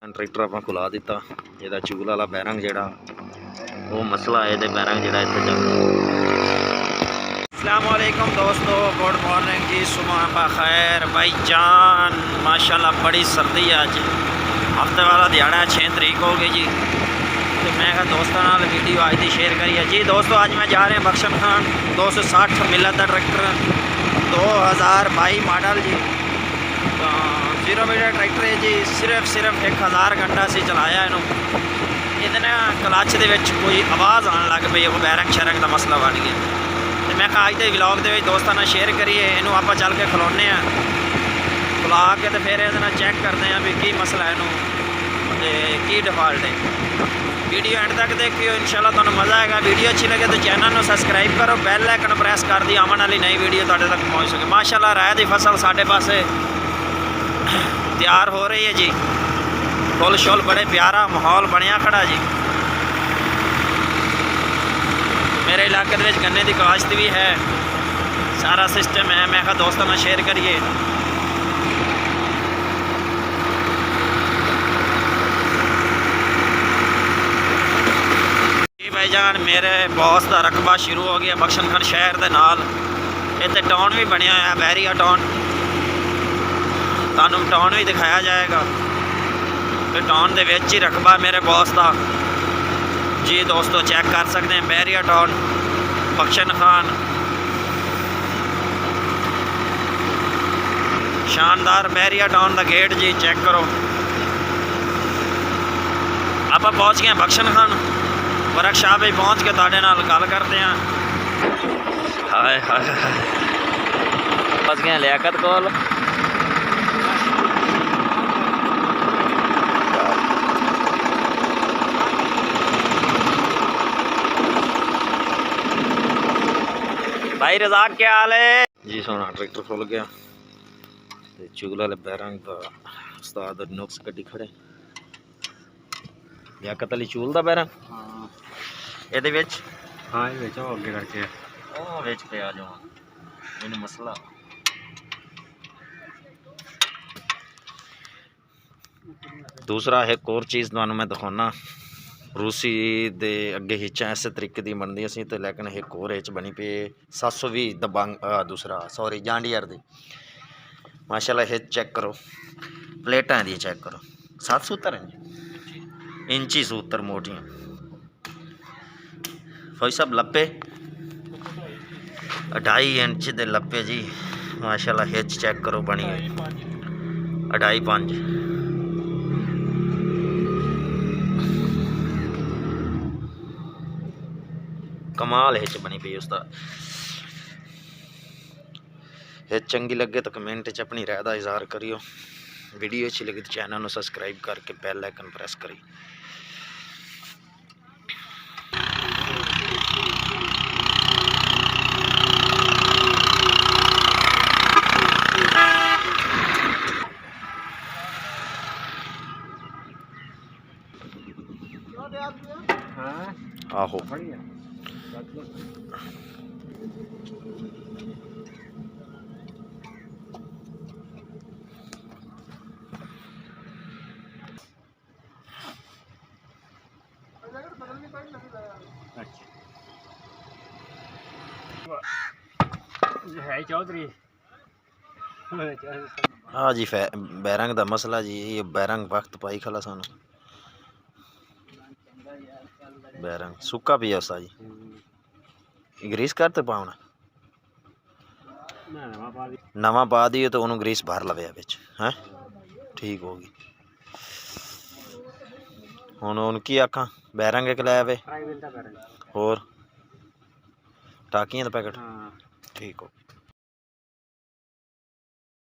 Tractor आप खुला दिता ये चूल वाला बैरंग जोड़ा वो मसला है बैरंग जोड़ा इतने चलता। अस्सलाम वालेकुम दोस्तों, गुड मॉर्निंग जी, सुबह खैर भाई जान। माशाल्लाह बड़ी सर्दी है, अज हफ्ते वाला दिहाड़ा 6 तरीक हो गई जी। तो मैं कहा दोस्तों नाल वीडियो आज की शेयर करिए जी। दोस्तों अज मैं जा रहे हैं बख्शन खान 260 मिलत का ट्रैक्टर 2022 मॉडल जी। 0 मीटर ट्रैक्टर है जी। सिर्फ 1000 घंटा से चलाया इनू। इतने क्लच के कोई आवाज़ आने लग पई, वो बैरंग शैरंग का मसला बन गया। तो मैं कहा अज के व्लॉग के दोस्तों ने शेयर करिए, इनू आप चल के खिलाने खुला के तो फिर ये चैक करते हैं भी की मसला है इनू की डिफॉल्ट है। वीडियो एंड तक देखियो, इंशाल्लाह तुहानू मज़ा आएगा। वीडियो अच्छी लगे तो चैनल को सबसक्राइब करो, बैल आइकन प्रेस कर दी, आने वाली नई वीडियो तुहाडे तक पहुँच सके। माशाल्लाह राय की फसल साढ़े पासे तैयार हो रही है जी। फुल शुल बड़े प्यारा माहौल बनया खड़ा जी। मेरे इलाके में गन्ने की काश्त भी है, सारा सिस्टम है। मैं कहा दोस्तों में शेयर करिए। जी भाईजान, मेरे बॉस का रकबा शुरू हो गया बख्शन खान शहर के नाल। इतने टाउन भी बनया है, बैरिया टाउन। तुहानू टाउन भी दिखाया जाएगा कि टाउन के विच ही रकबा मेरे बॉस का जी। दोस्तों चेक कर सकते हैं बैरिया टाउन बख्शन खान। शानदार बैरिया टाउन का गेट जी, चेक करो। आप पहुँच गए बख्शन खान वर्कशॉप में, पहुँच के तुहाडे नाल गल करते हैं। हाय हाय पहुँच गए लियाकत कोल। भाई रज़ाक क्या हाल है जी? सोना ट्रैक्टर खुल गया, चूल वाले बैरंग का उस्ताद नुक्स कड्डी खड़े। लियाकत अली चूल का बैरंग ये विच, हाँ ये अगे करके ओ विच पे आ जाओ। मैनू मसला दूसरा एक और चीज़ तुहानू मैं दिखाना। रूसी दे अगे हिचा इस तरीके की बनती सी, तो लेकिन एक होर हिच बनी पे 720 दबंग दूसरा सॉरी जांडियर दी। माशाल्लाह हिच चेक करो, प्लेटां दी चेक करो। 7 सूत्र हैं, इंची सूत्र मोटियां। फौज साहब लप्पे 2.5 इंच दे लप्पे जी। माशाल्लाह हिच चेक करो बनी हुई 2.5-5। कमाल हिच बनी पई उसका। हिच चंगी लगे तो कमेंट च अपनी राय का इजहार करियो। वीडियो अच्छी लगी तो चैनल को सबसक्राइब करके बेल आइकन प्रेस करिए। आहो है चौधरी। हाँ जी, बैरंग का मसला जी। ये बैरंग वक्त पाई खला सानू। बैरंग सुक्का पिया उसा जी। ग्रीस करते पाउना नवा पा दिए तो उन्होंने ग्रीस भर लवे बिच है, ठीक होगी। हुण उनकी आखा बैरंग एक लै वे होर टाकियां दा पैकेट, ठीक हो।